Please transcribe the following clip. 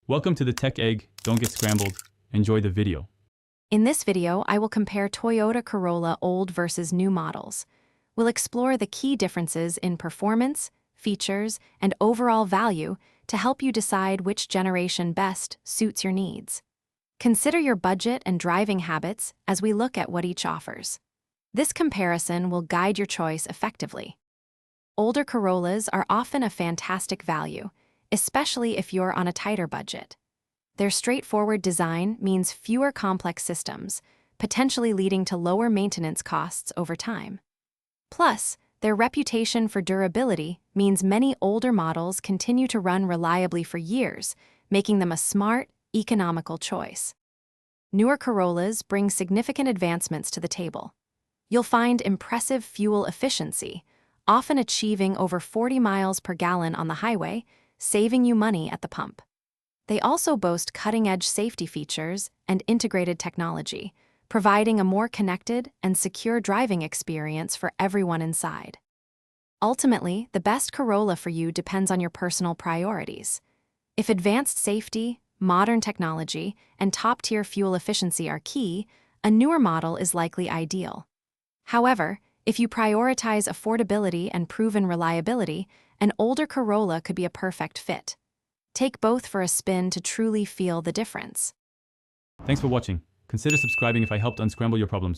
Welcome to the Tech Egg. Don't get scrambled. Enjoy the video. In this video, I will compare Toyota Corolla old versus new models. We'll explore the key differences in performance, features, and overall value to help you decide which generation best suits your needs. Consider your budget and driving habits as we look at what each offers. This comparison will guide your choice effectively. Older Corollas are often a fantastic value, especially if you're on a tighter budget. Their straightforward design means fewer complex systems, potentially leading to lower maintenance costs over time. Plus, their reputation for durability means many older models continue to run reliably for years, making them a smart, economical choice. Newer Corollas bring significant advancements to the table. You'll find impressive fuel efficiency, often achieving over 40 miles per gallon on the highway, saving you money at the pump. They also boast cutting-edge safety features and integrated technology, providing a more connected and secure driving experience for everyone inside. Ultimately, the best Corolla for you depends on your personal priorities. If advanced safety, modern technology, and top-tier fuel efficiency are key, a newer model is likely ideal. However, if you prioritize affordability and proven reliability, an older Corolla could be a perfect fit. Take both for a spin to truly feel the difference. Thanks for watching. Consider subscribing if I helped unscramble your problems.